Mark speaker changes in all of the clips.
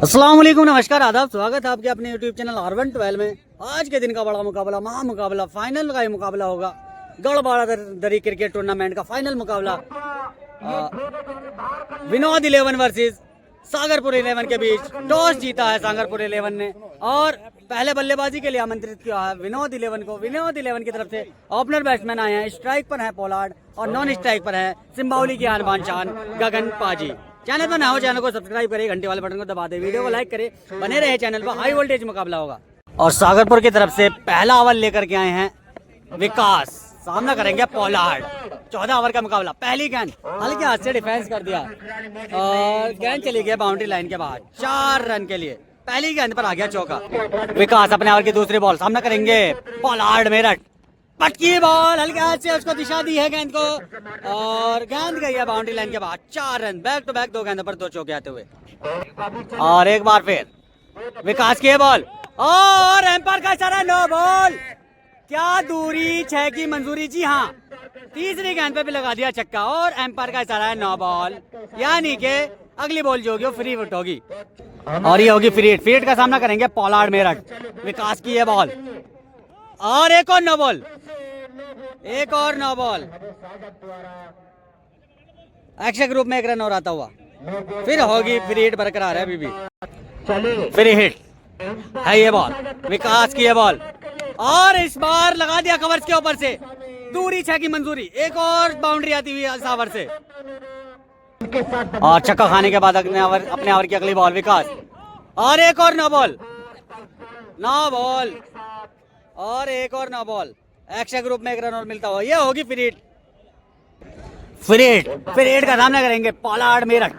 Speaker 1: अस्सलाम वालेकुम, नमस्कार, आदाब, स्वागत है आपके अपने यूट्यूब चैनल R112 में। आज के दिन का बड़ा मुकाबला, महा मुकाबला, फाइनल का ही मुकाबला होगा। गढ़बाड़ा दरी क्रिकेट टूर्नामेंट का फाइनल मुकाबला विनोद 11 वर्सेस सागरपुर 11 के बीच। टॉस जीता है सागरपुर 11 ने और पहले बल्लेबाजी के लिए आमंत्रित किया है विनोद 11 को। विनोद 11 की तरफ से ओपनर बैट्समैन आए हैं। स्ट्राइक पर है पोलार्ड और नॉन स्ट्राइक पर है सिम्बावली की आन बान शान गगन पाजी। चैनल पर ना हो, चैनल को सब्सक्राइब करें, घंटे वाले बटन को दबा दे, वीडियो को लाइक करें, बने रहे चैनल पर। हाई वोल्टेज मुकाबला होगा और सागरपुर की तरफ से पहला ओवर लेकर के आए हैं विकास। सामना करेंगे पोलार्ड। 14 ओवर का मुकाबला। पहली गेंद हल्के हाथ से डिफेंस कर दिया और गेंद चली गई बाउंड्री लाइन के बाद 4 रन के लिए। पहली गेंद पर आ गया चौका। विकास अपने ओवर की दूसरी बॉल। सामना करेंगे पोलार्ड। मेरठ पटकी बॉल, हल्के हाथ से उसको दिशा दी है गेंद को और गेंद गई है बाउंड्री लाइन के बाद। 4 रन। बैक टू बैक 2 गेंदों पर 2 चौके आते हुए और एक बार फिर विकास की बॉल और एम्पायर का इशारा, नो बॉल। क्या दूरी 6 की मंजूरी? जी हाँ, तीसरी गेंद पे भी लगा दिया छक्का और एम्पायर का इशारा है नो बॉल, यानी कि अगली बॉल जो होगी वो फ्री हिट होगी और ये होगी फ्री हिट। फ्री हिट का सामना करेंगे पोलार्ड मेरठ। विकास की ये बॉल और एक और नो बॉल, एक और नो बॉल। एक्शन ग्रुप में 1 रन और आता हुआ फिर होगी फ्री हिट। बरकरार है अभी भी फ्री हिट है ये बॉल। विकास की ये बॉल और इस बार लगा दिया कवर्स के ऊपर से। दूरी 6 की मंजूरी। एक और बाउंड्री आती हुई इस ओवर से और छक्का खाने के बाद अपने ओवर की अगली बॉल विकास और एक और नो बॉल, नो बॉल और एक और नो बॉल। एक्शन ग्रुप में 1 रन और मिलता हुआ ये होगी फ्री हिट। फ्री हिट का सामना करेंगे पोलार्ड मेरठ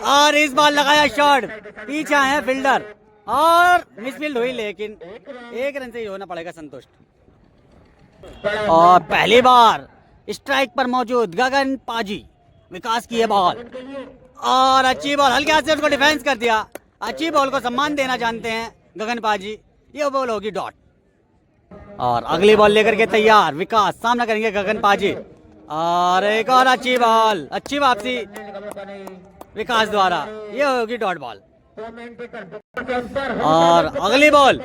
Speaker 1: और इस बार लगाया शॉट। पीछे है फील्डर और मिसफील्ड हुई, लेकिन 1 रन से ही होना पड़ेगा संतुष्ट। और पहली बार स्ट्राइक पर मौजूद गगन पाजी। विकास की ये बॉल और अच्छी बॉल, हल्के हाथ से उसको डिफेंस कर दिया। अच्छी बॉल को सम्मान देना जानते हैं गगन पाजी। ये बॉल होगी डॉट और अगली बॉल लेकर के तैयार विकास। सामना करेंगे गगन पाजी और एक और अच्छी बॉल, अच्छी वापसी विकास द्वारा। ये होगी डॉट बॉल और अगली बॉल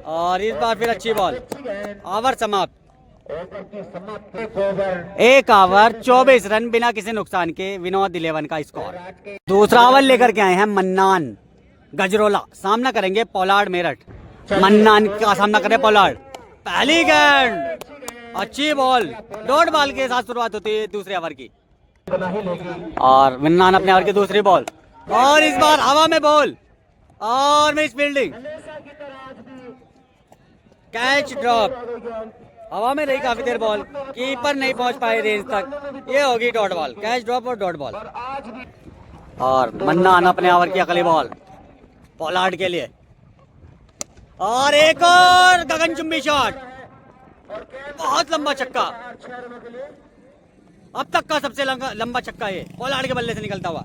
Speaker 1: और इस बार फिर अच्छी बॉल। ओवर समाप्त। 1 ओवर 24 रन बिना किसी नुकसान के। विनोद 11 का स्कोर। दूसरा ओवर लेकर के आए हैं मन्नान गजरोला। सामना करेंगे पोलार्ड मेरठ। मन्नान का सामना करे पोलार्ड। पहली गेंद अच्छी बॉल, डॉट बॉल के साथ शुरुआत होती है दूसरे ओवर की और मन्नान अपने ओवर की दूसरी बॉल और इस बार हवा में बॉल और मिस फील्डिंग। कैच ड्रॉप, हवा में रही काफी देर बॉल, कीपर नहीं पहुंच पाए रेंज तक। ये होगी डॉट बॉल। कैच ड्रॉप और डॉट बॉल और मन्नान अपने ओवर की अगली बॉल पोलार्ड के लिए और एक और गगनचुंबी शॉट। बहुत लंबा छक्का, अब तक का सबसे लंबा छक्का ये पोलार्ड के बल्ले से निकलता हुआ।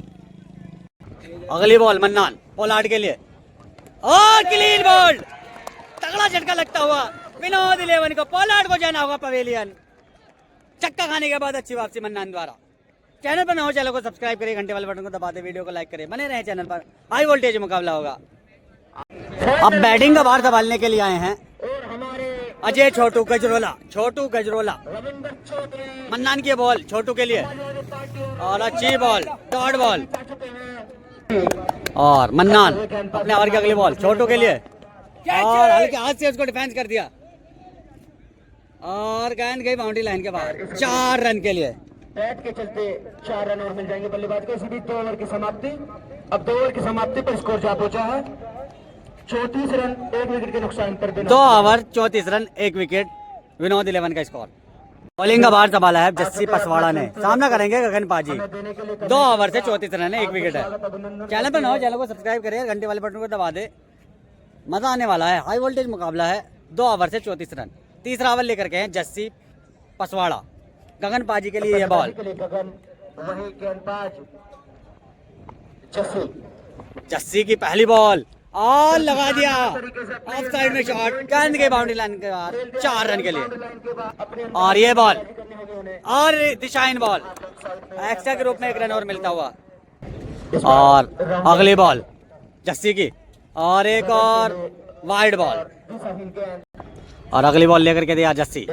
Speaker 1: अगली बॉल मन्नान पोलार्ड के लिए और क्लीन बॉल। तगड़ा झटका लगता हुआ विनोद 11 को। पोलार्ड को जाना होगा पवेलियन। छक्का खाने के बाद अच्छी वापसी मन्नान द्वारा। चैनल पर न हो, चैनल को सब्सक्राइब करें, घंटे वाले बटन को दबा दे, वीडियो को लाइक करें, बने रहे चैनल पर। हाई वोल्टेज मुकाबला होगा। अब बैटिंग का भार संभालने के लिए आए हैं अजय छोटू गजरोला। छोटू गजरोला। मन्नान की बॉल छोटू के लिए और अच्छी बॉल, डॉट बॉल और मन्नान अपने ओवर की अगली बॉल छोटू के लिए और हल्के हाथ से उसको डिफेंस कर दिया और गेंद गई बाउंड्री लाइन के बाहर। 4 रन के लिए।
Speaker 2: बैट के चलते 4 रन और मिल जाएंगे बल्लेबाज को। इसी बीच 2 ओवर की समाप्ति। अब 2 ओवर की समाप्ति पर स्कोर जा पहुंचा है 34 रन 1 विकेट के नुकसान पर।
Speaker 1: 2 ओवर 34 रन 1 विकेट विनोद 11 का स्कोर। बॉलिंग का बाहर संभाला है जस्सी पसवाड़ा ने। सामना करेंगे गगन पाजी। 2 ओवर से 34 रन है 1 विकेट है। चैनल पर न हो, चैनल को सब्सक्राइब करें, घंटे वाले बटन को दबा दे, मजा आने वाला है। हाई वोल्टेज मुकाबला है। 2 ओवर से 34 रन। तीसरा ओवर लेकर के हैं जस्सी पसवाड़ा। गगन पाजी के लिए ये बॉल। जस्सी की पहली बॉल और लगा दिया ऑफ साइड में शॉट। गेंद के बाउंड्री लाइन के बाद 4 रन के लिए और ये बॉल और दिशाहीन बॉल। एक्स्ट्रा के रूप में 1 रन और मिलता हुआ और अगली बॉल जस्सी की और एक और वाइड बॉल और अगली बॉल लेकर के दिया जस्सी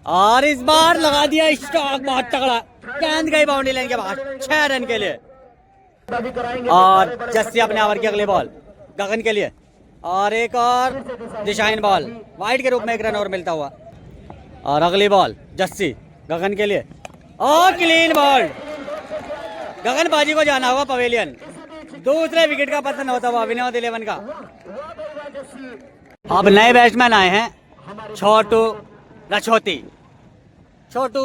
Speaker 1: और इस बार लगा दिया स्टॉक बहुत तगड़ा, गेंद गई बाउंड्री लाइन के बाहर 6 रन के लिए। और जस्सी अपने ओवर की अगली बॉल गगन के लिए और एक और दिशाहीन बॉल वाइड के रूप में 1 रन और मिलता हुआ और अगली बॉल जस्सी गगन के लिए और क्लीन बॉल। गगन बाजी को जाना होगा पवेलियन, दूसरे विकेट का पतन होता हुआ विनोद 11 का। अब नए बैट्समैन आए हैं छोटू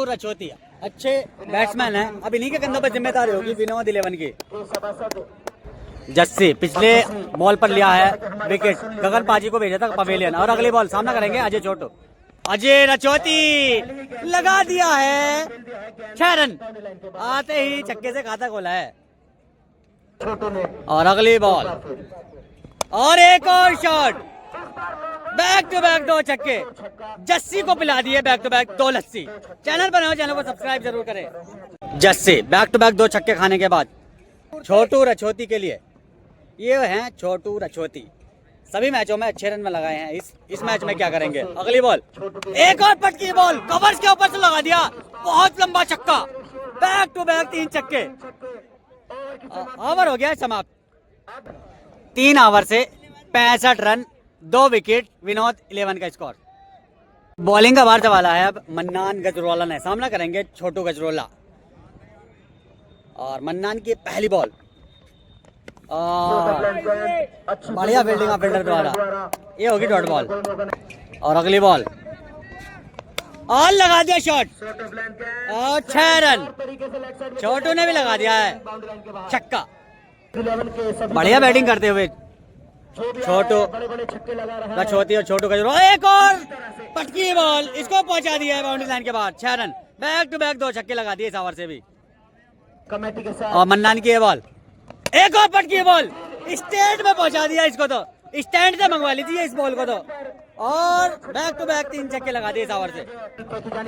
Speaker 1: रछोती अच्छे बैट्समैन हैं, अब इन्हीं के कंधों पर जिम्मेदारी होगी विनोद 11 की। जस्सी पिछले बॉल पर लिया है विकेट, गगन पाजी को भेजा था पवेलियन और अगली बॉल सामना करेंगे अजय रछोती लगा दिया है 6 रन, आते ही छक्के से खाता खोला है। और अगली बॉल और एक और शॉट, बैक टू बैक 2 छक्के, जस्सी को पिला दिए back to back 2 lassi. Channel बनाओ, चैनल को सब्सक्राइब जरूर करें। जस्सी बैक टू बैक 2 छक्के खाने के बाद छोटू रछोती के लिए, ये हैं छोटू रछोती, सभी मैचों में अच्छे रन में लगाए हैं, इस मैच में क्या करेंगे। अगली बॉल एक और पटकी बॉल कवर्स के ऊपर से लगा दिया, बहुत लंबा छक्का, बैक टू बैक 3 छक्के। ओवर हो गया समाप्त, 3 ओवर से 65 रन 2 विकेट, विनोद 11 का स्कोर। बॉलिंग का बार वाला है अब मन्नान गजरोला ने, सामना करेंगे छोटू गजरोला। और मन्नान की पहली बॉल बढ़िया फील्डिंग फील्डर द्वारा, ये होगी डॉट बॉल। और अगली बॉल और लगा दिया शॉट और 6 रन, छोटू ने भी लगा दिया है छक्का। बढ़िया बैटिंग करते हुए छोटू रछोती और छोटू गजरोला, एक और पटकी बॉल, इसको पहुंचा दिया है बाउंड्री लाइन के बाद 6 रन, बैक टू बैक 2 छक्के लगा दिए इस ओवर से भी। और मन्नान की ये बॉल, एक और पटकी बॉल, स्टैंड में पहुंचा दिया इसको, तो स्टैंड से मंगवा लीजिए इस बॉल को तो, और बैक टू बैक 3 छक्के लगा दिए इस ओवर से।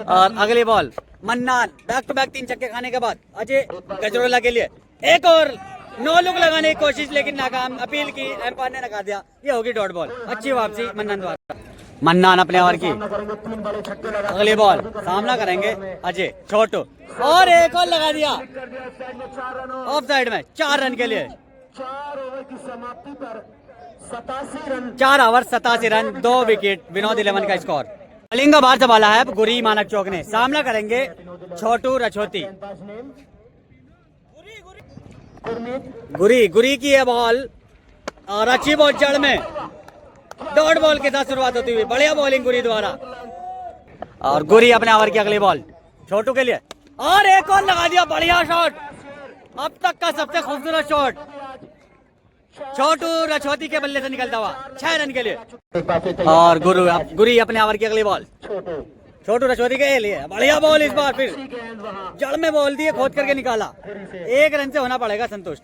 Speaker 1: और अगली ball Mannan back to back 3 छक्के खाने के बाद अजय गजरोला के लिए एक और नो लुक लगाने की कोशिश लेकिन नाकाम, अपील की एम्पायर ने नकार दिया, ये होगी डॉट बॉल। अच्छी वापसी मन्नान द्वारा। मन्नान अपने ओवर की अगली बॉल सामना करेंगे अजय छोटू और एक और लगा दिया ऑफ साइड में 4 रन के लिए। 4 ओवर 87 रन 2 विकेट, विनोद 11 का स्कोर। बॉलिंग का बार संभाला है गुरी मानक चौक ने, सामना करेंगे छोटू रछोती। गुरी की ये बॉल और अच्छी बॉल जड़ में डॉट बॉल के साथ शुरुआत होती हुई, बढ़िया बॉलिंग गुरी द्वारा। और गुरी अपने ओवर की अगली बॉल छोटू के लिए और एक और लगा दिया, बढ़िया शॉट, अब तक का सबसे खूबसूरत शॉट छोटू रछोती के बल्ले से निकलता हुआ 6 रन के लिए। और गुरी अपने ओवर की अगली बॉल छोटू रछोती के लिए, बढ़िया बॉल, इस बार फिर जड़ में बॉल दिए, खोद करके निकाला, 1 रन से होना पड़ेगा संतुष्ट।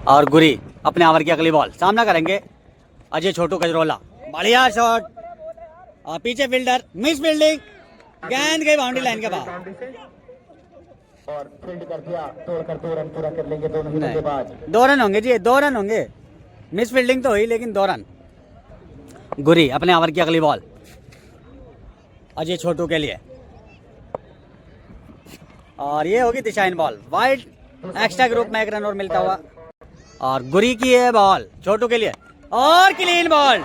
Speaker 1: और गुरी अपने ओवर की अगली बॉल सामना करेंगे अजय छोटू गजरोला, बढ़िया शॉट और पीछे फील्डर मिस फील्डिंग, गेंद गई बाउंड्री लाइन के बाहर
Speaker 2: और फील्ड कर दिया, तोड़कर 2 रन पूरा कर लेंगे दोनों ही के बाद।
Speaker 1: 2 रन होंगे जी, 2 रन होंगे, मिस फील्डिंग तो हुई लेकिन 2 रन। गुरी अपने ओवर की अगली बॉल अजय छोटू के लिए और ये होगी दिशाहीन बॉल, वाइड एक्स्ट्रा ग्रुप में 1 रन और मिलता हुआ। और गुरी की है बॉल छोटू के लिए और क्लीन बॉल,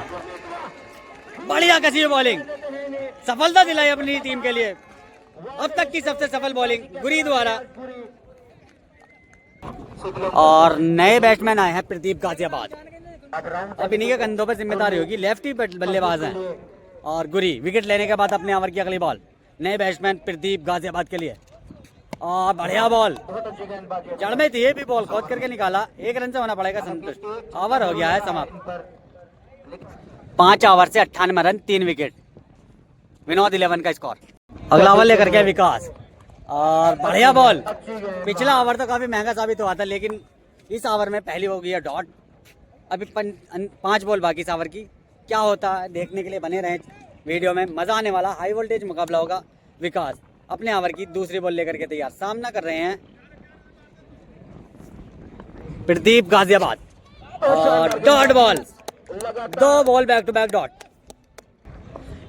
Speaker 1: बढ़िया कसी बॉलिंग, सफलता दिलाई अपनी टीम के लिए, अब तक की सबसे सफल बॉलिंग गुरी द्वारा। और नए बैट्समैन आए हैं प्रदीप गाजियाबाद, अब इन्हीं के कंधों पर जिम्मेदारी होगी, लेफ्टी बल्लेबाज हैं। और गुरी विकेट लेने के बाद अपने ओवर की अगली बॉल नए बैट्समैन प्रदीप गाजियाबाद के लिए और बढ़िया बॉल, जड़ में थी ये भी बॉल, खोद करके निकाला, 1 रन से होना पड़ेगा संतुष्ट। ओवर हो गया है समाप्त, 5 ओवर से 98 रन 3 विकेट, विनोद 11 का स्कोर। अगला ओवर लेकर के विकास और बढ़िया बॉल, पिछला ओवर तो काफी महंगा साबित हुआ था लेकिन इस ओवर में पहली हो गई है डॉट। अभी 5 बॉल बाकी इस ओवर की, क्या होता है देखने के लिए बने रहें वीडियो में, मजा आने वाला हाई वोल्टेज मुकाबला होगा। विकास अपने ओवर की दूसरी बॉल लेकर के तैयार, सामना कर रहे हैं प्रदीप गाजियाबाद और dot ball, 2 ball back to back dot.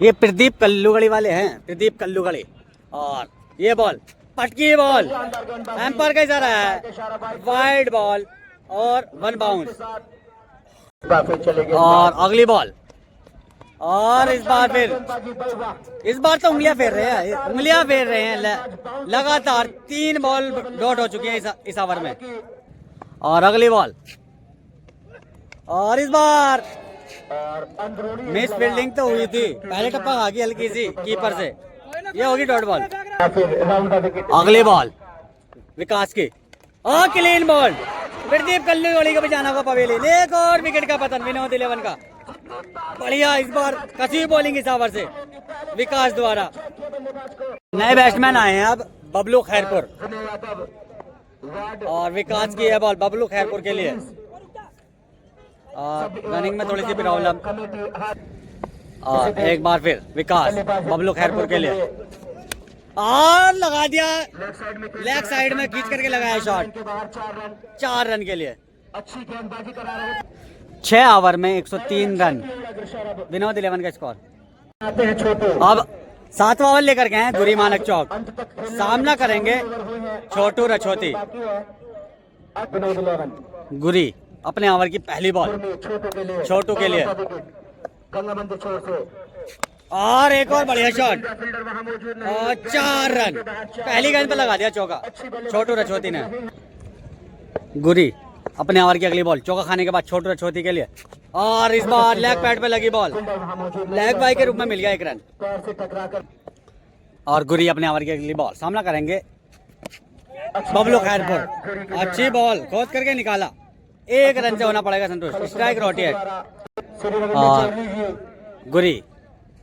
Speaker 1: ये प्रदीप कल्लूगढ़ी वाले हैं, प्रदीप कल्लूगढ़ी। और ये बॉल पटकी बॉल, एम्पायर का इशारा है, वाइड बॉल और 1 बाउंस। और अगली बॉल, और इस बार तो उंगलियां फेर रहे हैं, लगातार 3 बॉल डॉट हो चुकी हैं इस ओवर में। और अगली बॉल, और इस बार मिस फील्डिंग तो हुई थी, पहले टप्पा खा गई हल्की सी कीपर से, ये होगी डॉट बॉल। अगली बॉल विकास की, और क्लीन बॉल, प्रदीप कल्लूगढ़ी को बचाना होगा पवेलियन। एक और विकेट का पतन विनोद 11 का। बढ़िया इस बार कसी बॉलिंग इस ओवर से विकास द्वारा। नए बैट्समैन आए हैं अब, बबलू खैरपुर, और विकास की है बॉल बबलू खैरपुर के लिए। और रनिंग में थोड़ी सी प्रॉब्लम, और एक बार फिर विकास बबलू खैरपुर के लिए, और लगा दिया लेग साइड में, खींच करके लगाया शॉट, 4 रन के लिए। 6 ओवर में 103 रन, विनोद 11 का स्कोर। अब 7वां ओवर लेकर गए हैं गुरी मानक चौक, सामना करेंगे छोटू रछोती। गुरी अपने ओवर की पहली बॉल छोटू के लिए, और एक और बढ़िया शॉट, और 4 रन। पहली गेंद पे लगा दिया चौका छोटू रछोती ने। गुरी अपने ओवर की अगली बॉल, चौका खाने के बाद छोटू रछोती के लिए, और इस बार लेग पैड पे लगी बॉल, लेग बाई के रूप में मिल गया 1 रन। और गुरी अपने ओवर की अगली बॉल, सामना करेंगे बबलू खैरपुर। अच्छी बॉल खोद करके निकाला, 1 रन से होना पड़ेगा संतुष्ट, स्ट्राइक रोटेट। और गुरी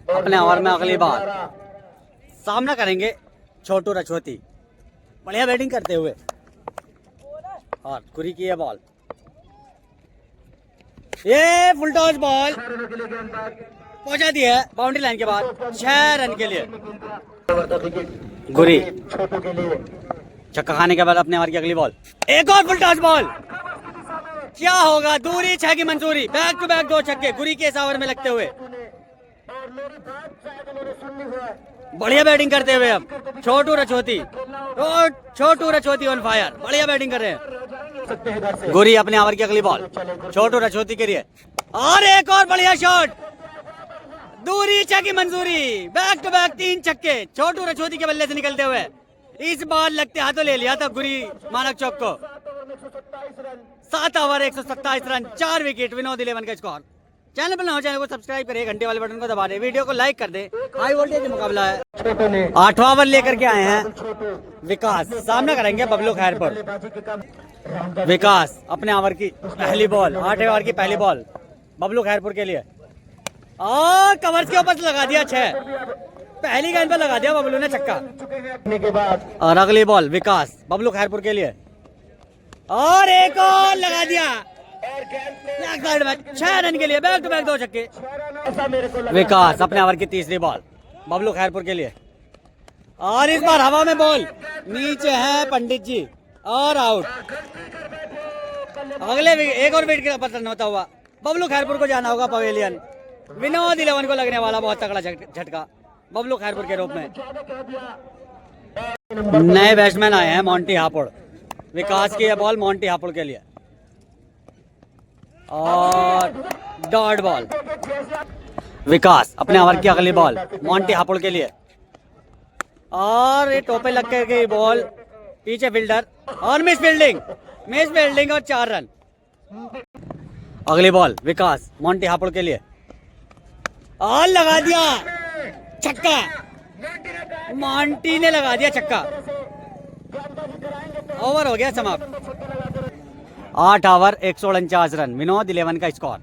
Speaker 1: अपने ओवर में अगली बार सामना करेंगे छोटू रछोती, बढ़िया बैटिंग करते हुए। और गुरी की है बॉल, ये फुल टॉस बॉल पहुंचा दी है बाउंड्री लाइन के बाद, 6 रन के लिए। गुरी छक्का खाने के बाद अपने ओवर की अगली बॉल, एक और फुल टॉस बॉल, क्या होगा, दूरी 6 की मंजूरी, बैक टू बैक 2 छक्के गुरी के इस ओवर में लगते हुए। बढ़िया बैटिंग करते हुए अब छोटू रछोती, छोटू रछोती ऑन फायर, बढ़िया बैटिंग कर रहे हैं। गुरी अपने ओवर की अगली बॉल छोटू रछोती के लिए, और एक और बढ़िया शॉट, दूरी 6 की मंजूरी, बैक टू बैक 3 छक्के छोटू रछोती के बल्ले से निकलते हुए। इस बार लगते हाथों ले लिया था गुरी मानक चौक को। 7 ओवर 127 रन, 4 विकेट, विनोद 11 का स्कोर। चैनल पर नए चैनल को सब्सक्राइब करिए, घंटे वाले बटन को दबा दे, वीडियो को लाइक कर दे। हाई वोल्टेज मुकाबला है। 8वां ओवर लेकर के आए हैं विकास, सामना करेंगे बबलू खैरपुर। विकास अपने ओवर की पहली बॉल, 8वें ओवर की पहली बॉल बबलू खैरपुर के लिए, और कवर्स के ऊपर लगा दिया 6, पहली गेंद पर लगा दिया बबलू ने छक्का। और अगली बॉल विकास बबलू खैरपुर के लिए, और एक और लगा दिया लेग साइड में, 6 रन के लिए, बैक टू बैक 2 छक्के। विकास अपने ओवर की तीसरी बॉल बबलू खैरपुर के लिए, और इस बार हवा में बॉल नीचे है पंडित जी, और आउट। अगले एक और विकेट का पतन होता हुआ बबलू खैरपुर को जाना होगा पवेलियन। विनोद 11 को लगने वाला बहुत तगड़ा झटका बबलू खैरपुर के रूप में। नए बैट्समैन आए हैं मोंटी हापुड़, विकास की है बॉल मोंटी हापुड़ के लिए, और डॉट बॉल। विकास अपने ओवर की अगली बॉल मोंटी हापुड़ के लिए, और ये टोपे लग कर गई बॉल, पीछे फील्डर, और मिस फील्डिंग और 4 रन। अगली बॉल विकास मोंटी हापुड़ के लिए, और लगा दिया छक्का, मोंटी ने लगा दिया छक्का, ओवर हो गया समाप्त। 8 ओवर 149 रन, विनोद 11 का स्कोर।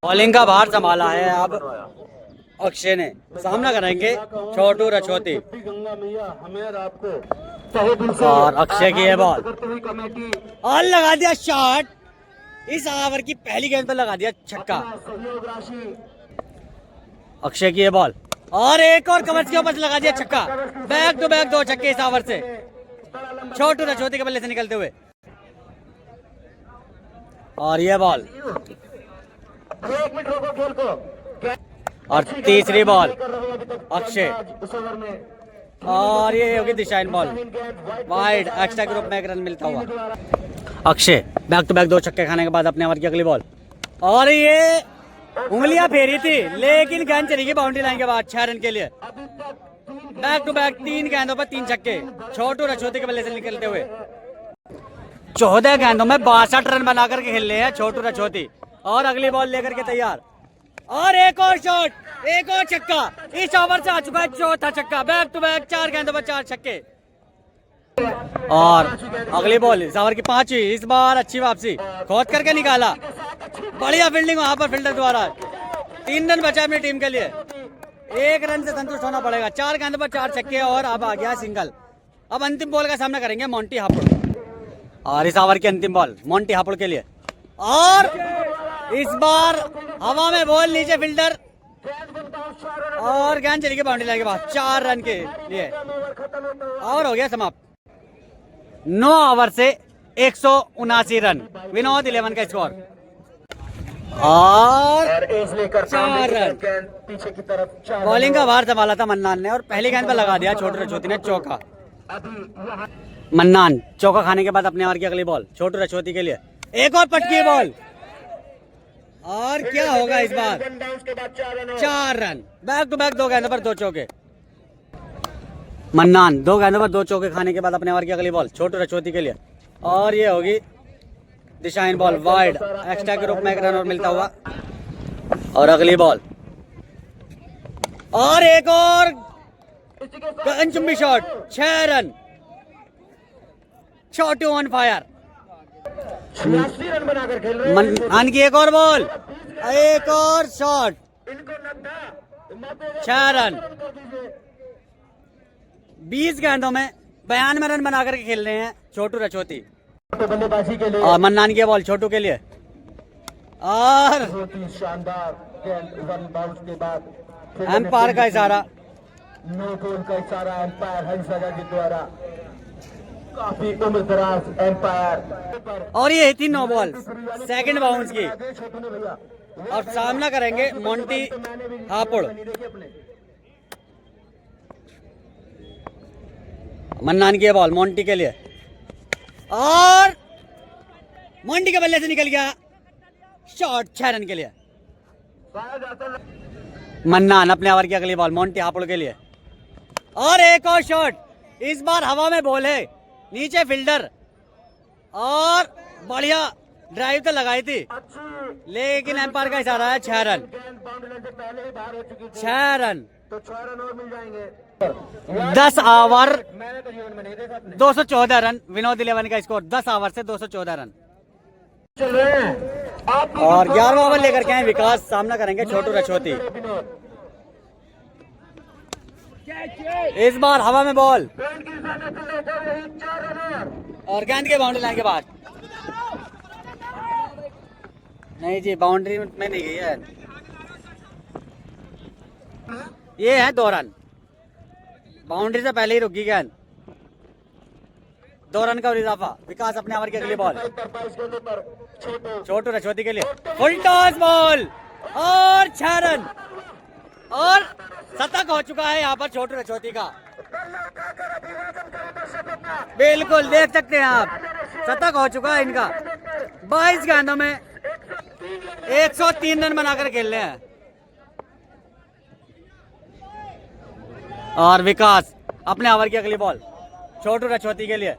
Speaker 1: बॉलिंग का भार संभाला है अब अक्षय ने, सामना करेंगे छोटू रछोती। और अक्षय की है बॉल, और लगा दिया शॉट, इस ओवर की पहली गेंद पर लगा दिया छक्का। अक्षय की है बॉल, और एक और कवच के ऊपर लगा दिया छक्का, बैक टू बैक 2 छक्के इस ओवर से छोटू रछोती के बल्ले से निकलते हुए। और ये बॉल
Speaker 2: 1 मिनट रोको खेल को।
Speaker 1: और तीसरी बॉल अक्षय
Speaker 2: इस ओवर में
Speaker 1: और ये होगी दिशाहीन बॉल वाइड एक्स्ट्रा के रूप में एक रन मिलता हुआ। अक्षय बैक टू बैक 2 छक्के खाने के बाद अपने ओवर की अगली बॉल और ये उंगलियां फेरी थी लेकिन गेंद चली गई बाउंड्री लाइन के बाद 6 रन के लिए। बैक टू बैक 3 गेंदों पर 3 छक्के छोटू रछोती के बल्ले से निकलते हुए 14 गेंदों में 62 रन बनाकर के खेल रहे हैं छोटू रछोती। और अगली बॉल लेकर के तैयार और एक और शॉट, एक और छक्का। इस ओवर से आ चुका है चौथा छक्का। बैक टू बैक 4 गेंदों पर 4 छक्के। और अगली बॉल इस ओवर की 5वीं। इस बार अच्छी वापसी खोद करके निकाला, बढ़िया फील्डिंग वहां पर फील्डर द्वारा। 3 रन बचा अपनी टीम के लिए, 1 रन से संतुष्ट होना पड़ेगा। 4 गेंदों पर 4 छक्के और अब आ गया सिंगल। अब अंतिम बॉल का सामना करेंगे मोंटी हापुड़। और इस ओवर की अंतिम बॉल मोंटी हापुड़ के लिए और इस बार हवा में बॉल, नीचे फील्डर और गेंद चली गई बाउंड्री लाइन के बाद 4 रन के लिए और हो गया समाप्त। 9 ओवर से 179 रन, विनोद 11 का स्कोर और
Speaker 2: एज लेकर
Speaker 1: 4 रन।
Speaker 2: पीछे की तरफ 4
Speaker 1: बॉलिंग का भार संभाला था मन्नान ने और पहली गेंद पर लगा दिया छोटू रछोती ने चौका। मन्नान चौका खाने के बाद अपने ओवर की अगली बॉल छोटू रछोती के लिए एक और पटकी बॉल और क्या होगा इस बार 4 रन। बैक टू बैक 2 गेंदों पर 2 चौके। मन्नान 2 गेंदों पर 2 चौके खाने के बाद अपने ओवर की अगली बॉल छोटू रछोती के लिए और ये होगी दिशाहीन बॉल वाइड एक्स्ट्रा के रूप में 1 रन और मिलता हुआ। और अगली बॉल और एक और गगनचुंबी shot 6 run. Chhotu on fire.
Speaker 2: 86 run बनाकर खेल रहे हैं।
Speaker 1: मन्नान की एक और बॉल, एक और शॉट 6 रन। 20 गेंदों में 92 रन बनाकर के खेल रहे हैं छोटू रछोती।
Speaker 2: तो बल्लेबाजी के लिए
Speaker 1: और मन्नान की बॉल छोटू के लिए और
Speaker 2: बहुत ही शानदार गेंद 1 बाउंस के बाद
Speaker 1: एम्पायर का इशारा।
Speaker 2: नो बॉल का इशारा एम्पायर हंस राजा जी द्वारा। काफी उम्र दराज एम्पायर
Speaker 1: और ये थी 9 बॉल सेकंड बाउंस की।
Speaker 2: छोटू ने भैया
Speaker 1: और सामना करेंगे मोंटी हापुड़। मन्नान की बॉल मोंटी के लिए और मोंटी के बल्ले से निकल गया शॉट 6 रन के लिए। मन्नान अपने ओवर की अगली बॉल मोंटी हापुड़ के लिए और एक और शॉट। इस बार हवा में बॉल है, नीचे फील्डर और बढ़िया ड्राइव तो लगाई थी लेकिन एम्पायर का इशारा है 6 रन। 6 रन
Speaker 2: तो 6 रन और मिल जाएंगे।
Speaker 1: 10 ओवर
Speaker 2: मैंने तो जीवन में नहीं देखा अपने।
Speaker 1: 214 रन विनोद 11 का स्कोर। 10 ओवर से 214 रन।
Speaker 2: चल रहे हैं आप
Speaker 1: और 11वां ओवर लेकर के आए विकास, सामना करेंगे छोटू रछोती। इस बार हवा में बॉल और गेंद के बाउंड्री लाइन के बाद नहीं जी, बाउंड्री में नहीं गई है। ये है 2 रन, बाउंड्री से पहले ही रुक गई गेंद। 2 रन का इजाफा। विकास अपने ओवर की अगली बॉल छोटू रछोती के लिए फुल टॉस बॉल और 6 रन और शतक हो चुका है यहाँ पर छोटू रछोती का। बिल्कुल देख सकते हैं आप, शतक हो चुका है इनका। 22 गेंदों में 103 रन बनाकर खेल रहे हैं। और विकास अपने ओवर की अगली बॉल छोटू रछोती के लिए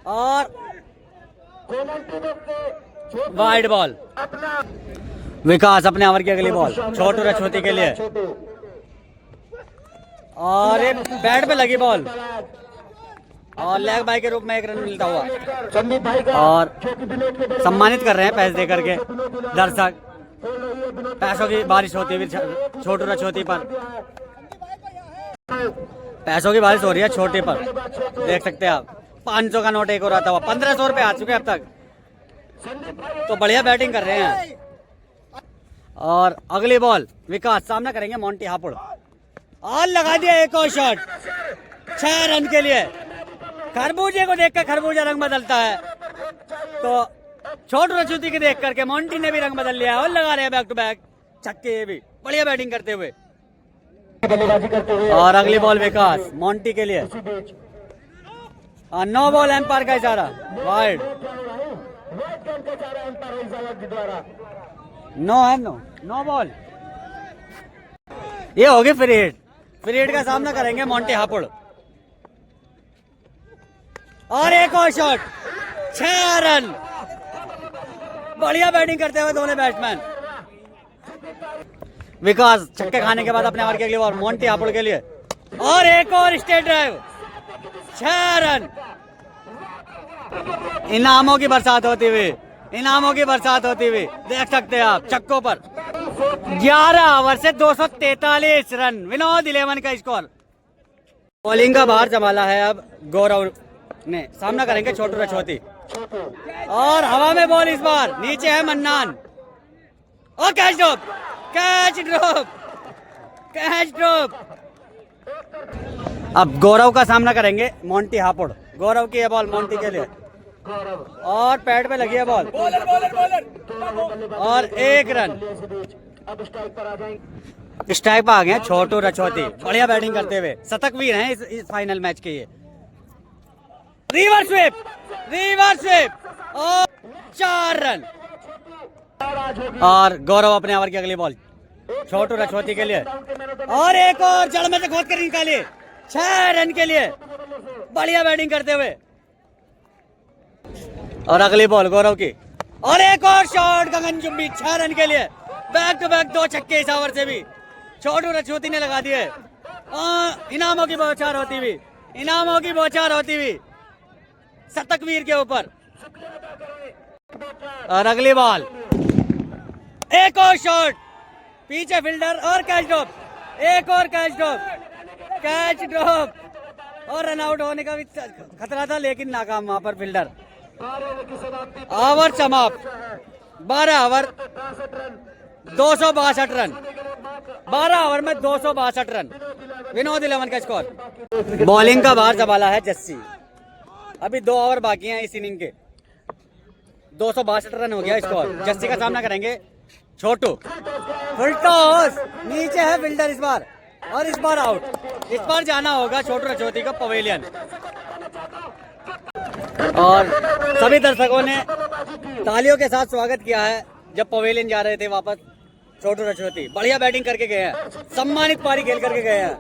Speaker 1: और वाइड बॉल। विकास अपने ओवर की अगली बॉल छोटू रछोती के लिए और एक बैट पे लगी बॉल और लेग बाई के रूप में 1 रन मिलता हुआ।
Speaker 2: संदीप भाई का
Speaker 1: और सम्मानित कर रहे हैं पैसे दे करके दर्शक। पैसों की बारिश होती हुई छोटू रछोती पर, पैसों की बारिश हो रही है छोटे पर, देख सकते हैं आप। 500 का नोट एक और आता हुआ, 1500 रुपए आ चुके हैं अब तक, तो बढ़िया बैटिंग कर रहे हैं। और अगली बॉल विकास, सामना करेंगे मोंटी हापुड़ और लगा दिया एक और शॉट 6 रन के लिए। खरबूजे को देखकर खरबूजा रंग बदलता है, तो छोटू रचूती के देख करके मोंटी ने भी रंग बदल लिया और लगा रहे हैं बैक टू बैक छक्के। ये भी बढ़िया बैटिंग करते हुए
Speaker 2: बल्लेबाजी करते हुए
Speaker 1: और अगली बॉल विकास मोंटी के लिए।
Speaker 2: इसी बीच
Speaker 1: नो बॉल एम्पायर का इशारा वाइड।
Speaker 2: वाइड गेंद का इशारा अंपायर इजाजत के द्वारा।
Speaker 1: नो है नो बॉल। ये होगी फ्री हिट। फ्री हिट का सामना करेंगे मोंटी हापुड़। और एक और शॉट 6 रन। बढ़िया बैटिंग करते हुए दोनों बैट्समैन। विकास छक्के खाने के बाद अपने ओवर की अगली बॉल मोंटी हापुड़ के लिए और एक और स्ट्रेट ड्राइव 6 रन। इनामों की बरसात होती हुई, इनामों की बरसात होती हुई देख सकते हैं आप छक्कों पर। 11 ओवर से 243 रन विनोद 11 का स्कोर। बॉलिंग का बाहर संभाला है अब गौरव ने। सामना करेंगे छोटू रछोती और हवा में बॉल इस बार नीचे है मन्नान और catch drop catch drop catch drop. अब गौरव का सामना करेंगे मोंटी हापुड़। गौरव की है बॉल मोंटी के लिए और पैड पे लगी है बॉल और 1 रन।
Speaker 2: अब स्ट्राइक पर आ जाएंगे।
Speaker 1: स्ट्राइक पर आ गए छोटू रछोती बढ़िया बैटिंग करते हुए। शतक वीर हैं इस फाइनल मैच के। ये रिवर्स स्वीप और 4 रन। और गौरव अपने ओवर की अगली बॉल छोटू रछोती के लिए और एक और जड़ में से खोद कर निकाली 6 रन के लिए बढ़िया बैटिंग करते हुए। और अगली बॉल गौरव की और एक और शॉट गगनचुंबी 6 रन के लिए। बैक टू बैक 2 छक्के इस ओवर से भी छोटू रछोती ने लगा दिए। इनामों की बौछार होती हुई, इनामों की बौछार होती हुई शतक वीर के ऊपर। और अगली बॉल एक और शॉट पीछे फील्डर और कैच ड्रॉप। एक और कैच ड्रॉप और रन आउट होने का भी खतरा था लेकिन नाकाम वहां पर फील्डर। ओवर समाप्त 12 ओवर 262 रन। 12 ओवर में 262 रन विनोद 11 का स्कोर। बॉलिंग का बाहर संभाला है जस्सी। अभी 2 ओवर बाकी हैं इस इनिंग के। 262 रन हो गया स्कोर। जस्सी का सामना करेंगे छोटू। फुल टॉस नीचे है फील्डर इस बार और इस बार आउट। इस बार जाना होगा छोटू रछोती का पवेलियन। और सभी दर्शकों ने तालियों के साथ स्वागत किया है जब पवेलियन जा रहे थे वापस। छोटू रछोती बढ़िया बैटिंग करके गए हैं, सम्मानित पारी खेल करके गए हैं।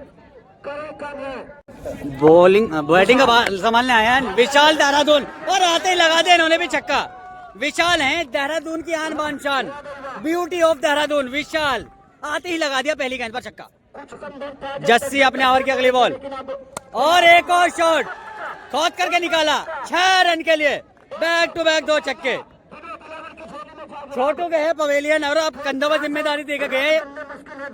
Speaker 1: बैटिंग का संभालने आए हैं विशाल देहरादून और आते ही लगा दिया इन्होंने भी छक्का। विशाल हैं देहरादून की आन बान शान, ब्यूटी ऑफ देहरादून। विशाल आते ही लगा दिया पहली गेंद पर छक्का। जस्सी अपने ओवर की अगली बॉल और एक और शॉट खोद करके निकाला 6 रन के लिए। बैक टू बैक 2 छक्के। छोटू के है पवेलियन और अब कंधों पर जिम्मेदारी देकर गए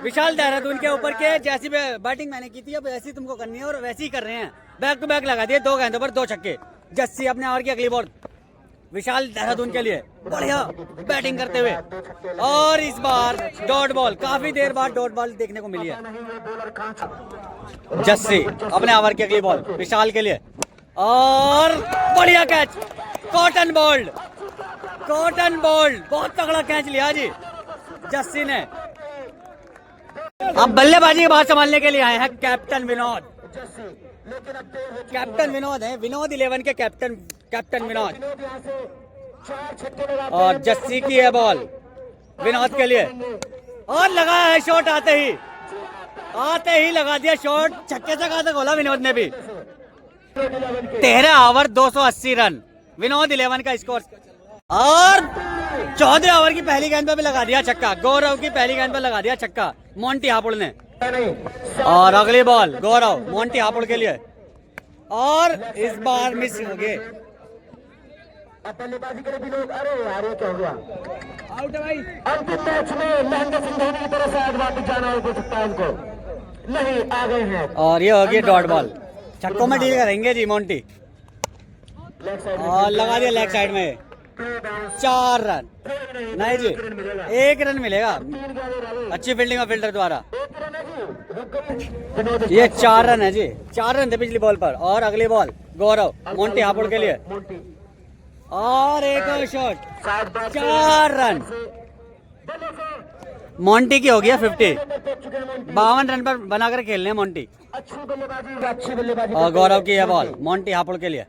Speaker 1: विशाल देहरादून के ऊपर के। जैसी बैटिंग मैंने की थी अब वैसी तुमको करनी है और वैसी ही कर रहे हैं। बैक टू बैक लगा दिए 2 गेंदों पर 2 छक्के। जस्सी अपने ओवर की अगली बॉल विशाल देहरादून के लिए बढ़िया बैटिंग करते हुए और इस बार डॉट बॉल। काफी देर बाद डॉट बॉल देखने को मिली है। जस्सी अपने ओवर की अगली बॉल विशाल के लिए और बढ़िया कैच। कॉटन बोल्ड बहुत तगड़ा कैच लिया जी जस्सी ने। अब बल्लेबाजी के बाद संभालने के लिए आए हैं कैप्टन विनोद। कैप्टन विनोद है, विनोद 11 के कैप्टन विनोद। और जस्सी की है बॉल विनोद के लिए और लगाया है शॉट। आते ही लगा दिया शॉट। छक्के से कहा था गोला विनोद ने भी। 13 ओवर 280 रन विनोद 11 का स्कोर। और 14 ओवर की पहली गेंद पर भी लगा दिया छक्का। गौरव की पहली गेंद पर लगा दिया छक्का मोंटी हापुड़ ने। और अगली बॉल गौरव मोंटी हापुड़ के लिए और इस बार मिस हो गए।
Speaker 2: बल्लेबाजी करे भी लोग। अरे यार ये क्या हुआ? आउट है भाई। अंतिम मैच में महेंद्र सिंह धोनी की तरफ से एडवांटेज जाना हो सकता है उनको। नहीं आ गए हैं
Speaker 1: और ये होगी डॉट बॉल। छक्कों में डील करेंगे जी मोंटी और लगा दिया लेग साइड में 4 रन। नहीं जी 1 रन मिलेगा अच्छी फील्डिंग और फील्डर द्वारा। ये 4 रन है जी। 4 रन थे पिछली बॉल पर। और अगली बॉल गौरव मोंटी हापुड़ के लिए और एक और शॉट,
Speaker 2: शायद बैट से
Speaker 1: 4 रन।
Speaker 2: बल्ले से
Speaker 1: मोंटी की हो गया 50।
Speaker 2: फेंक चुके हैं मोंटी।
Speaker 1: 52 रन पर बनाकर खेलने हैं मोंटी।
Speaker 2: अच्छी बल्लेबाजी
Speaker 1: और गौरव की है बॉल मोंटी हापुड़ के लिए,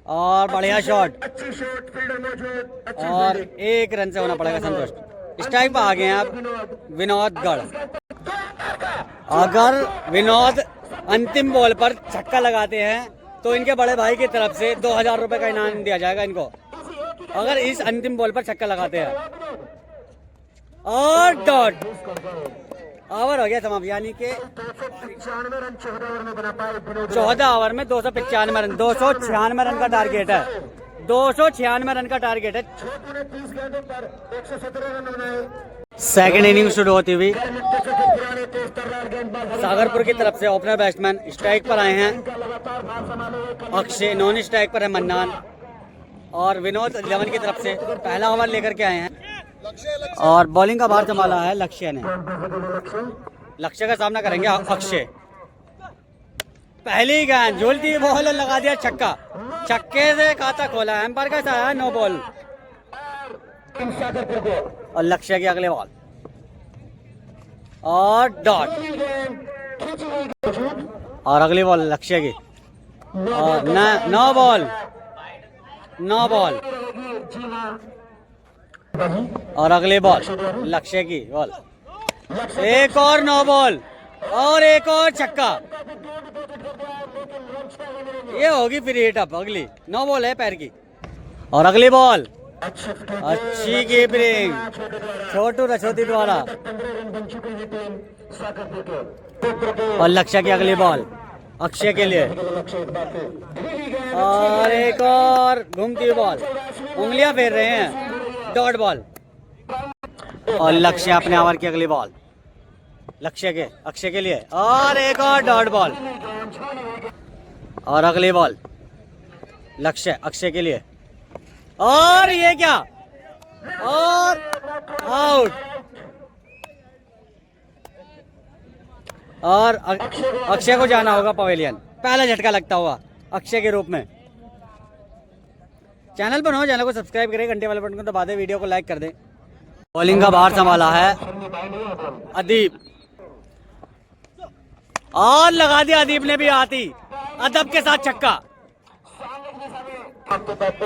Speaker 1: और बढ़िया शॉट,
Speaker 2: अच्छी शॉट, फील्डर मौजूद, अच्छी
Speaker 1: और
Speaker 2: फील्डिंग।
Speaker 1: 1 रन से होना पड़ेगा संतुष्ट। स्ट्राइक पर आ गए हैं अब विनोद गढ़। अगर विनोद अंतिम बॉल पर छक्का लगाते हैं तो इनके बड़े भाई की तरफ से 2000 रुपए का इनाम दिया जाएगा इनको, अगर इस अंतिम बॉल पर छक्का लगाते हैं। और डॉट, ओवर हो गया समाप्त, यानी कि
Speaker 2: 295 रन 14 ओवर में बना पाए विनोद।
Speaker 1: 14 ओवर में 295 रन, 296 रन का टारगेट है, 296 रन का टारगेट है।
Speaker 2: छोटू ने 30 गेंदों पर 117 रन बनाए।
Speaker 1: सेकंड इनिंग शुरू होती हुई
Speaker 2: पुराने तेज तर्रार गेंदबाज
Speaker 1: सागरपुर की तरफ से ओपनर बैट्समैन स्ट्राइक पर आए हैं।
Speaker 2: का लगातार भार संभाले हुए
Speaker 1: अक्षय नॉन स्ट्राइक पर है मन्नान, और विनोद 11 की तरफ से पहला ओवर लेकर के आए हैं। और बॉलिंग का भार संभाला है लक्ष्य ने। लक्ष्य का सामना करेंगे अक्षय। पहली गेंद झूलती बॉल, लगा दिया छक्का, छक्के से खाता खोला, एम्पायर का साया, नो बॉल।
Speaker 2: सागरपुर को
Speaker 1: और लक्ष्य की अगले बॉल, और डॉट,
Speaker 2: खींची हुई गेंद।
Speaker 1: और अगली बॉल लक्ष्य की, और नो बॉल, नो बॉल।
Speaker 2: जी हाँ,
Speaker 1: और अगली बॉल लक्ष्य की बॉल, एक और नो बॉल, और एक और छक्का। ये होगी फिर हिट अप, अगली नो बॉल है पैर की। और अगली बॉल अच्छी कीपिंग छोटू रछोती द्वारा।
Speaker 2: 15 रन बन चुके हैं टीम सागरपुर के पुत्र के।
Speaker 1: और लक्ष्य की अगली बॉल अक्षय के लिए,
Speaker 2: लक्ष्य एक बार फिर
Speaker 1: और एक और घूमती हुई बॉल, उंगलियां फेर रहे हैं, डॉट बॉल। और लक्ष्य अपने ओवर की अगली बॉल लक्ष्य के अक्षय के लिए, और एक और डॉट बॉल। और अगली बॉल लक्ष्य अक्षय के लिए, और ये क्या, और आउट। और अक्षय को जाना होगा पवेलियन, पहला झटका लगता हुआ अक्षय के रूप में। चैनल पर हो, चैनल को सब्सक्राइब करें, घंटे वाले बटन को दबा दें, वीडियो को लाइक कर दें। बॉलिंग का भार संभाला है अदीप, और लगा दिया अदीप ने भी आती अदब के साथ छक्का।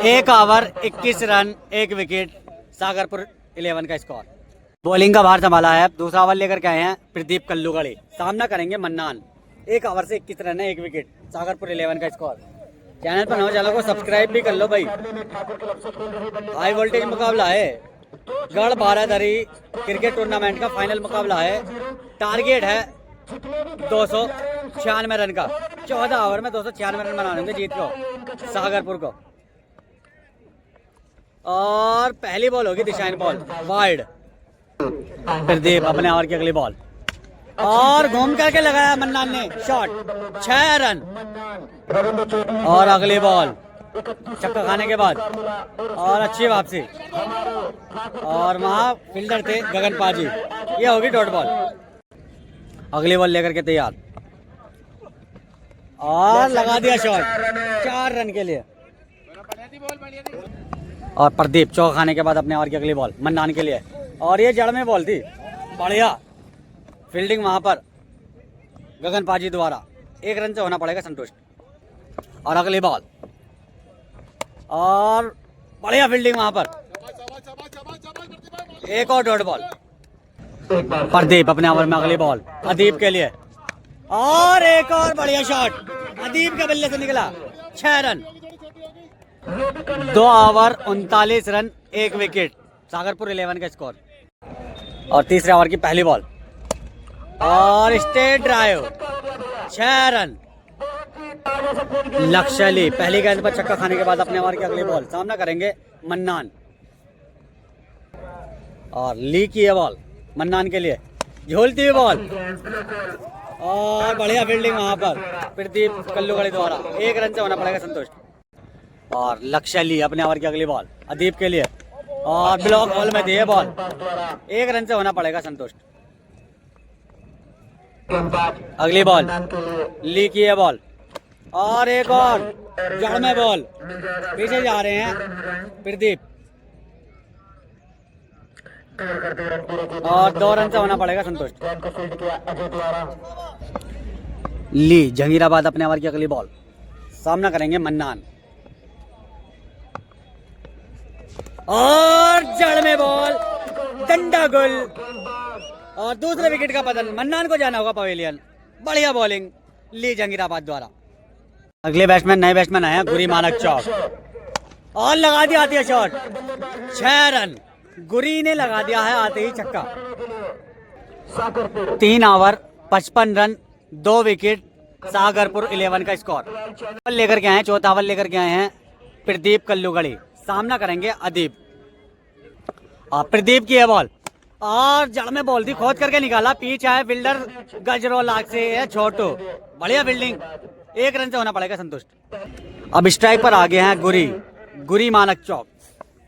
Speaker 1: 1 ओवर 21 रन 1 विकेट, सागरपुर 11 का स्कोर। बॉलिंग का भार संभाला है, दूसरा ओवर लेकर के आए हैं प्रदीप कल्लूगढ़ी, सामना करेंगे मन्नान। 1 ओवर से 21 रन है 1 विकेट, सागरपुर 11 का स्कोर। चैनल पर नौ, चैनल को सब्सक्राइब भी कर लो भाई। हाई वोल्टेज मुकाबला है, गढ़ बारादरी क्रिकेट टूर्नामेंट का फाइनल मुकाबला है। टारगेट है 296 रन का, 14 ओवर में 296 रन बनाने होंगे जीत को सागरपुर को। और पहली बॉल होगी दिशाइन बॉल वाइड, प्रदीप अपने ओवर की अगली बॉल, और घूम करके लगाया मन्नान ने शॉट, 6 रन। और अगली बॉल छक्का खाने के बाद, और अच्छी वापसी, और वहां फील्डर थे गगन पाजी, ये होगी डॉट बॉल। अगली बॉल लेकर के तैयार, और लगा दिया शॉट 4 रन के लिए। और प्रदीप चौका खाने के बाद अपने ओवर की अगली बॉल मन्नान के लिए, और ये जड़ में बॉल थी, बढ़िया फील्डिंग वहां पर गगन पाजी द्वारा। 1 रन से होना पड़ेगा संतुष्ट। और अगली बॉल, और बढ़िया फील्डिंग वहां पर, एक और डॉट बॉल। प्रदीप अपने ओवर में अगली बॉल अदीप के लिए, और एक और बढ़िया शॉट अदीप के बल्ले से निकला, 6 run. 2 over 39 run 1 wicket, Sagarpur 11 का स्कोर। और तीसरे ओवर की पहली बॉल, और स्ट्रेट ड्राइव, 6 रन। लक्ष्य ली पहली गेंद पर छक्का खाने के बाद अपने ओवर की अगली बॉल, सामना करेंगे मन्नान। और ली की है बॉल मन्नान के लिए, झोलती हुई बॉल, और बढ़िया फील्डिंग वहां पर प्रदीप कल्लूगढ़ी द्वारा। 1 रन से होना पड़ेगा संतुष्ट। और लक्ष्य ली अपने ओवर की अगली बॉल अदीप के लिए, और ब्लॉक बॉल में दिए बॉल, 1 रन से होना पड़ेगा संतुष्ट। अगली बॉल ली की है बॉल, और एक और जड़ में बॉल, पीछे जा रहे हैं प्रदीप और 2 रन से होना पड़ेगा संतुष्ट। ली जंगीराबाद अपने ओवर की अगली बॉल, सामना करेंगे मन्नान और जड़ में बॉल, डंडा गुल और दूसरे विकेट का पतन। मन्नान को जाना होगा पवेलियन। बढ़िया बॉलिंग ली जंगीराबाद द्वारा। अगले बैट्समैन नए बैट्समैन आए हैं गुरी मानक चौक और लगा दिया आती है शॉट, 6 रन। गुरी ने लगा दिया है आते ही छक्का। 3 ओवर 55 रन 2 विकेट, सागरपुर 11 का स्कोर। लेकर के आए हैं, चौथा ओवर लेकर के आए हैं प्रदीप कल्लूगढ़ी, सामना करेंगे अदीब। प्रदीप की है बॉल और जड़ में बॉल थी, खोद करके निकाला, पीछे है फील्डर गजरोलाग से है छोटू। बढ़िया फील्डिंग, 1 रन से होना पड़ेगा संतुष्ट। अब स्ट्राइक पर आ गए हैं गुरी मानक चौक,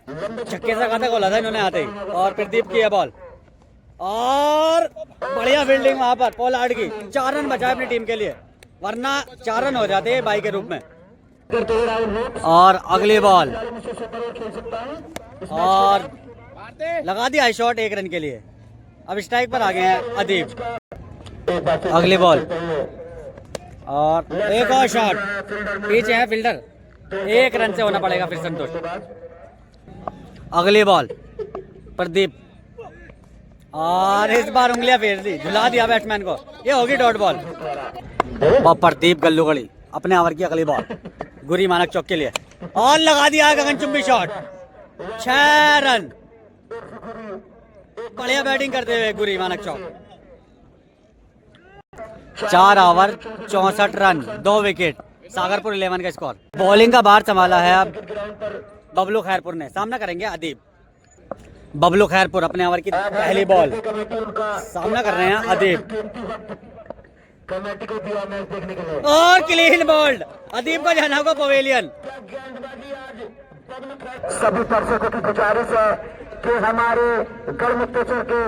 Speaker 1: छक्के से खाता खोला था इन्होंने आते ही। और प्रदीप की है बॉल और बढ़िया फील्डिंग वहां पर पोलार्ड की। 4 रन बचाए अपनी टीम के लिए, वरना 4 रन हो जाते हैं बाई के रूप में। और अगली बॉल और लगा दिया शॉट 1 रन के लिए। अब स्ट्राइक पर आ गए हैं अदीब। अगली बॉल और एक और शॉट, पीछे है फील्डर, 1 रन से होना पड़ेगा फिर संतोष। अगली बॉल प्रदीप और इस बार उंगलियां फेर दी, झुला दिया बैट्समैन को, ये होगी डॉट बॉल। और प्रदीप गल्लूगढ़ी अपने ओवर की अगली बॉल गुरी मानक चौक के लिए और लगा दिया गगनचुंबी शॉट, 6 रन। बढ़िया बैटिंग करते हुए गुरी मानक चौक। 4 ओवर 64 रन 2 विकेट, सागरपुर 11 का स्कोर। बॉलिंग का बार संभाला है अब बबलू खैरपुर ने, सामना करेंगे अदीब। बबलू खैरपुर अपने ओवर की पहली बॉल, सामना कर रहे हैं अदीब और क्लीन बोल्ड। अदीब को जाना होगा पवेलियन।
Speaker 2: सभी दर्शकों की गुजारिश है कि हमारे गढ़मुक्तेश्वर के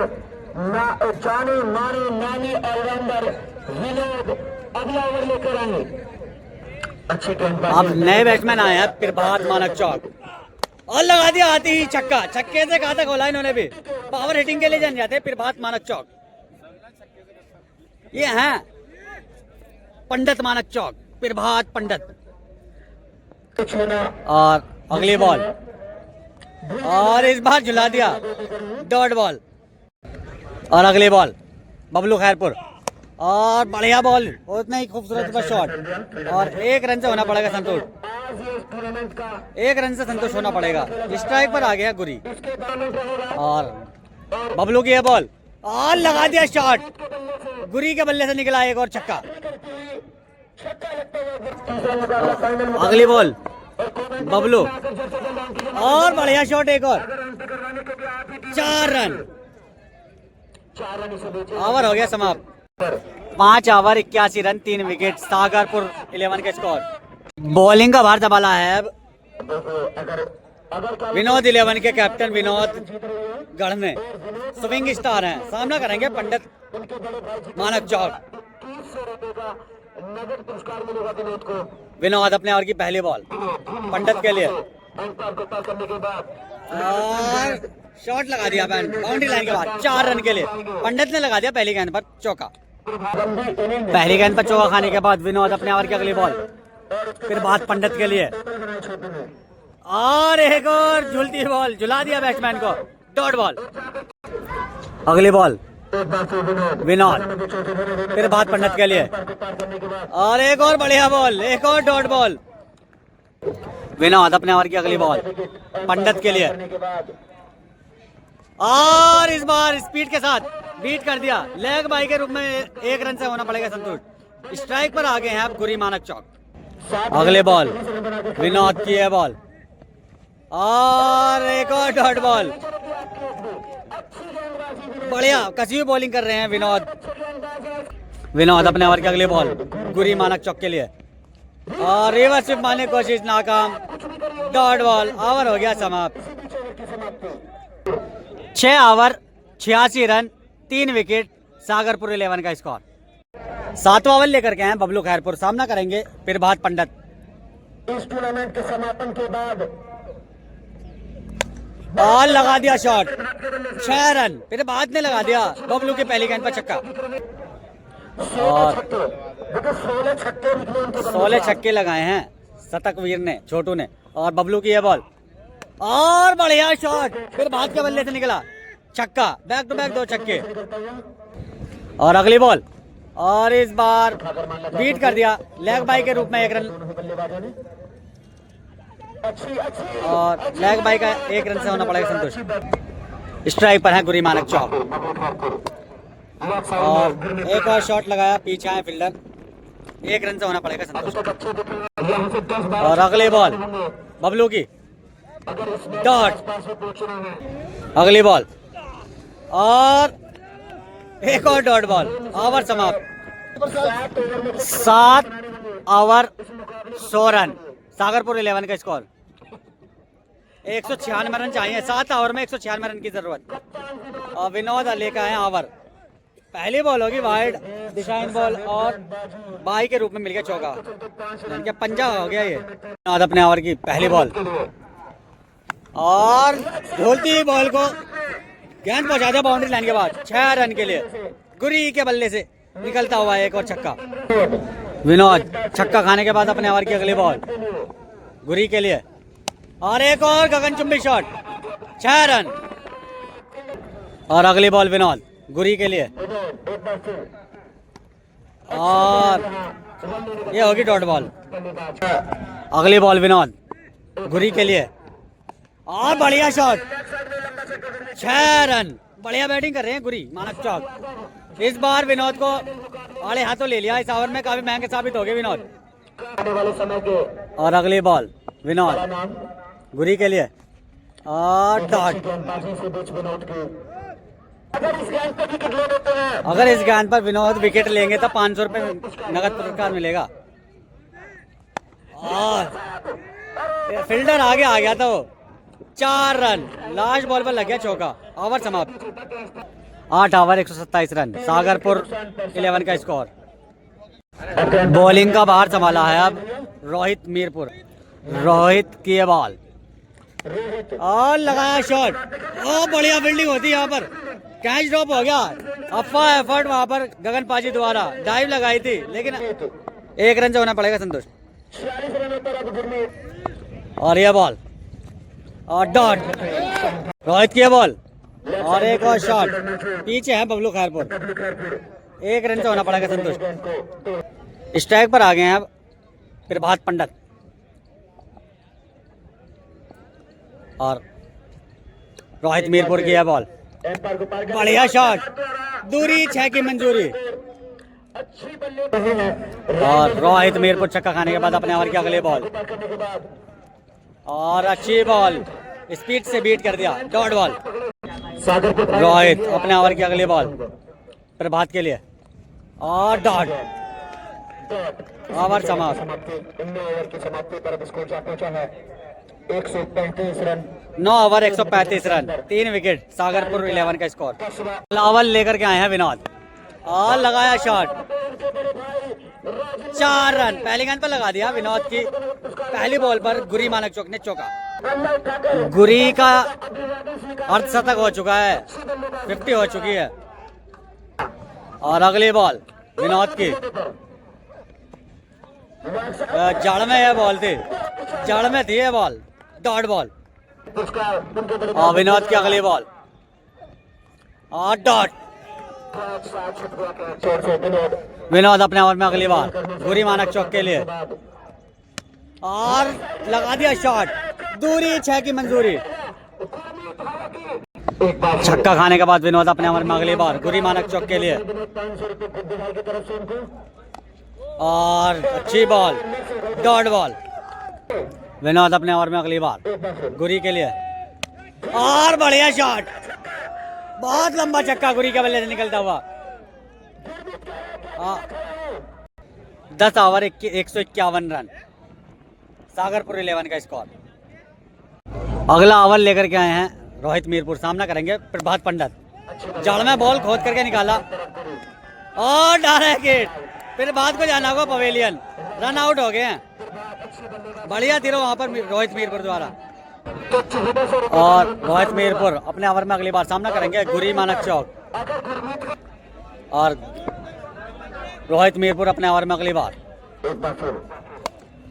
Speaker 2: जाने माने नानी ऑलराउंडर विनोद अगला ओवर लेकर आए। अच्छे गेंदबाज।
Speaker 1: अब नए बैट्समैन आए हैं प्रभात मानक चौक और लगा दिया आती ही छक्का, छक्के से खाता खोला इन्होंने भी। पावर हिटिंग के लिए जाने जाते हैं प्रभात मानक चौक। ये हैं पंडित मानक चौक, प्रभात पंडित। और अगली बॉल और इस बार झुला दिया, डॉट बॉल। और अगली बॉल बबलू खैरपुर और बढ़िया बॉल, उतना ही खूबसूरत पर शॉट और 1 रन से होना पड़ेगा संतोष। 1 रन से संतोष होना पड़ेगा। स्ट्राइक पर आ गया गुरी और बबलू की है बॉल और लगा दिया शॉट, गुरी के बल्ले से निकला एक और छक्का। अगली बॉल बबलू और बढ़िया शॉट, एक और, 4 रन। ओवर हो गया समाप्त। 5 ओवर 81 रन 3 विकेट, सागरपुर 11 के स्कोर। बॉलिंग का भार संभाला है विनोद 11 के कैप्टन विनोद गढ़ में, स्विंग स्टार हैं, सामना करेंगे पंडित मानक चौक। विनोद अपने ओवर की पहली बॉल पंडित के लिए और शॉट लगा दिया बाउंड्री लाइन के बाद 4 रन के लिए। पंडित ने लगा दिया पहली गेंद पर चौका। पहली गेंद पर चौका खाने के बाद विनोद अपने ओवर की अगली बॉल फिर बात पंडित के लिए और एक और झूलती बॉल, झुला दिया बैट्समैन को, डॉट बॉल। अगली बॉल विनोद फिर बात पंडित के लिए और एक और बढ़िया बॉल, एक और डॉट बॉल। विनोद अपने ओवर की अगली बॉल पंडित के लिए और इस बार स्पीड के साथ बीट कर दिया, लेग बाई के रूप में 1 रन से होना पड़ेगा संतुष्ट। स्ट्राइक पर आ गए हैं आप गुरी मानक चौक। अगले बॉल विनोद की है बॉल और एक और डॉट बॉल। बढ़िया कसी हुई बॉलिंग कर रहे हैं विनोद अपने ओवर की अगली बॉल गुरी मानक चौक के लिए और रिवर्स स्विप मारने की कोशिश नाकाम, डॉट बॉल। ओवर हो गया समाप्त। 6 ओवर 86 रन 3 विकेट, सागरपुर 11 का स्कोर। 7वां ओवर लेकर के आए हैं बबलू खैरपुर, सामना करेंगे प्रभात पंडित।
Speaker 2: इस टूर्नामेंट के समापन के बाद
Speaker 1: और लगा दिया शॉट, 6 रन। प्रभात ने लगा दिया बबलू के पहली गेंद पर छक्का। और 16 छक्के लगाए हैं शतकवीर ने, छोटू ने। और बबलू की ये बॉल और बढ़िया शॉट, फिर भाग के बल्ले से निकला छक्का, बैक टू बैक 2 छक्के। और अगली बॉल, और इस बार बीट कर दिया लेग बाई के रूप में 1 रन। और लेग बाई का 1 रन से होना पड़ेगा संतुष्ट। स्ट्राइक पर है गुरी मानक चौक। और एक और शॉट लगाया, पीछे है फील्डर, 1 रन से होना पड़ेगा संतुष्ट। और अगली बॉल बबलू की डॉट, अगली बॉल और एक और डॉट बॉल। ओवर समाप्त। 7 ओवर 100 रन सागरपुर 11 का स्कोर। 196 रन चाहिए 7 ओवर में, 196 रन की जरूरत। और विनोद लेकर आए ओवर। पहली बॉल होगी वाइड, दिशाहीन बॉल और बाई के रूप में मिल गया चौका, इनका पंजा हो गया ये। विनोद अपने ओवर की पहली बॉल और ढोलती हुई बॉल को गेंद पहुंचा दिया बाउंड्री लाइन के बाद। 6 रन के लिए गुरी के बल्ले से निकलता हुआ एक और छक्का। विनोद छक्का खाने के बाद अपने ओवर की अगली बॉल गुरी के लिए, और एक और गगनचुंबी शॉट, 6 रन। और अगली बॉल विनोद गुरी के लिए, और ये होगी डॉट बॉल। अगली बॉल विनोद गुरी के लिए, और बढ़िया शॉट, 6 रन। बढ़िया बैटिंग कर रहे हैं गुरी मानक चौक। इस बार विनोद को आड़े हाथों ले लिया, इस ओवर में काफी महंगे साबित हो गए विनोद। और अगली बॉल विनोद गुरी के लिए, और डॉट। अगर इस गेंद पर विनोद विकेट लेंगे तो 500 रुपए नगद पुरस्कार मिलेगा। और फील्डर आगे आ गया था वो, 4 रन। लास्ट बॉल पर लग गया चौका। ओवर समाप्त। 8 ओवर 127 रन सागरपुर 11 का स्कोर। बॉलिंग का बाहर संभाला है अब रोहित मीरपुर। रोहित की बॉल और लगाया शॉट, और बढ़िया फील्डिंग होती है यहाँ पर, कैच ड्रॉप हो गया। अफवाह एफर्ट वहां पर गगन पाजी द्वारा डाइव लगाई थी, लेकिन 1 रन से होना पड़ेगा संतुष्ट। और ये बॉल और डॉट, रोहित की बॉल और एक और शॉट, पीछे है बबलू खैरपुर। 1 रन से होना पड़ेगा संतुष्ट। स्ट्राइक पर आ गए हैं अब प्रभात पंडित। और रोहित मीरपुर की है बॉल, बढ़िया शॉट, दूरी 6 की मंजूरी। और रोहित मीरपुर छक्का खाने के बाद अपने ओवर की अगली बॉल, और अच्छी बॉल, स्पीड से बीट कर दिया, डॉट बॉल। रोहित अपने ओवर की अगली बॉल प्रभात के लिए, और डॉट। ओवर समाप्त। 9 ओवर 135 रन, 3 विकेट सागरपुर 11 का स्कोर। ओवर लेकर के आए हैं विनोद, और लगाया शॉट, 4 रन। पहली गेंद पर लगा दिया विनोद की पहली बॉल पर गुरी मानक चौक ने चौका। गुरी का अर्धशतक हो चुका है, 50 हो चुकी है। और अगली बॉल विनोद की, जड़ में यह बॉल थी, जड़ में थी ये बॉल, डॉट बॉल। और विनोद की अगली बॉल और डॉट। विनोद अपने ओवर में अगली बार गुरी मानक चौक के लिए, और लगा दिया शॉट, दूरी 6 की मंजूरी। छक्का खाने के बाद विनोद अपने ओवर में अगली बार गुरी मानक चौक के लिए, और अच्छी बॉल, डॉट बॉल। विनोद अपने ओवर में अगली बार गुरी के लिए, और बढ़िया शॉट, बहुत लंबा छक्का गुरी के बल्ले से निकलता हुआ। 10 ओवर 151 रन सागरपुर 11 का स्कोर। अगला ओवर लेकर के आए हैं रोहित मीरपुर, सामना करेंगे प्रभात पंडित। जड़ में बॉल खोद करके निकाला, और डायरेक्ट हिट, फिर बाद को जाना होगा पवेलियन। रन आउट हो गए हैं। बढ़िया थी वहां पर रोहित मीरपुर द्वारा। और रोहित मीरपुर अपने ओवर में अगली बार सामना करेंगे गुरी मानक चौक। और रोहित मीरपुर अपने ओवर में अगली बार।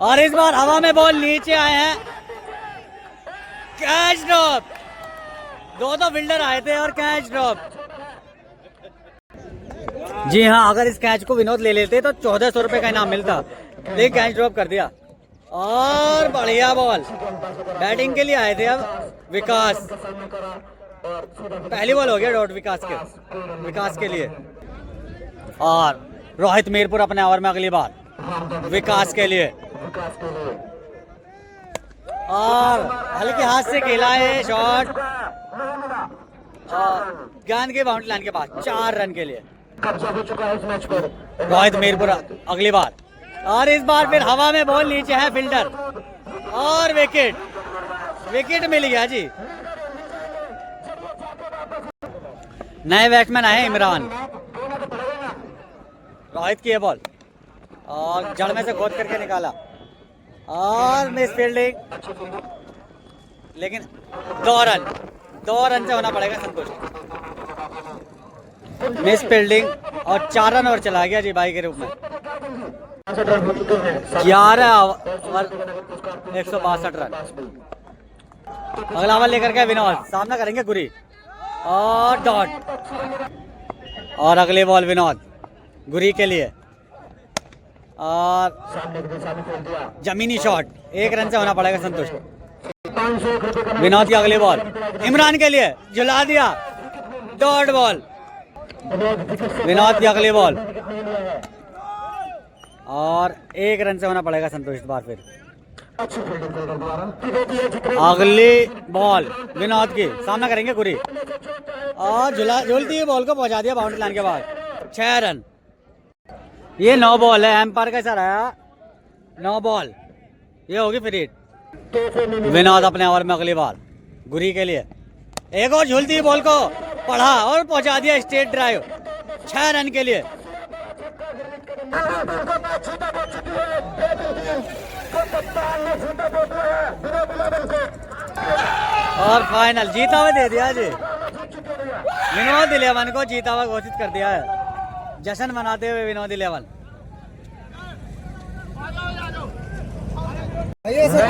Speaker 1: और इस बार हवा में बॉल नीचे आए हैं। Catch drop. दो फील्डर आए थे और कैच ड्रॉप। जी हाँ, अगर इस कैच को विनोद ले लेते तो 1400 रुपए का इनाम मिलता, लेकिन कैच ड्रॉप कर दिया। और बढ़िया बॉल। बैटिंग के लिए आए थे अब विकास। पहली बॉल हो गया डॉट विकास के लिए। और रोहित मीरपुर अपने ओवर में अगली बार विकास के लिए। और हल्के हाथ से खेला है शॉट। गेंद के बाउंड्री लाइन के पास 4 रन के लिए रोहित मीरपुर अगली बार। और इस बार फिर हवा में बॉल नीचे है फील्डर और विकेट मिल गया जी। नए बैट्समैन आए इमरान। रोहित की है बॉल और जड़ में से खोद करके निकाला और मिस फील्डिंग, लेकिन 2 रन से होना पड़ेगा संतुष्ट। मिस फील्डिंग और 4 रन और चला गया जी भाई के रूप में। 11 ओवर 162 रन। अगला ओवर लेकर के विनोद सामना करेंगे गुरी और डॉट। और अगली बॉल विनोद गुरी के लिए और जमीनी शॉट। 1 रन से होना पड़ेगा संतुष्ट। विनोद की अगली बॉल इमरान के लिए झुला दिया। Dot ball. विनोद की अगली बॉल और 1 रन से होना पड़ेगा संतुष्ट। बार फिर अगली बॉल विनोद की सामना करेंगे गुरी और झूलती हुई बॉल को पहुंचा दिया बाउंड्री लाइन के बाद। 6 रन। ये 9 बॉल है। एम्पायर कैसा रहा? 9 बॉल। ये होगी फ्री हिट। विनोद अपने ओवर में अगली बार गुरी के लिए एक और झूलती हुई बॉल को पढ़ा और पहुंचा दिया स्ट्रेट ड्राइव। 6 रन के लिए। और फाइनल जीता हुआ दे दिया जी। विनोद 11 को जीता हुआ घोषित कर दिया है। जश्न मनाते हुए विनोद 11।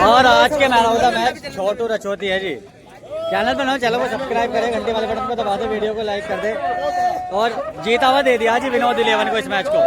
Speaker 1: और आज के मैन ऑफ द मैच छोटू रचौती है जी। चैनल पर ना चैनल को सब्सक्राइब करें, घंटे वाले बटन को दबा दे, वीडियो को लाइक कर दे। और जीता हुआ दे दिया जी विनोद 11 को इस मैच को।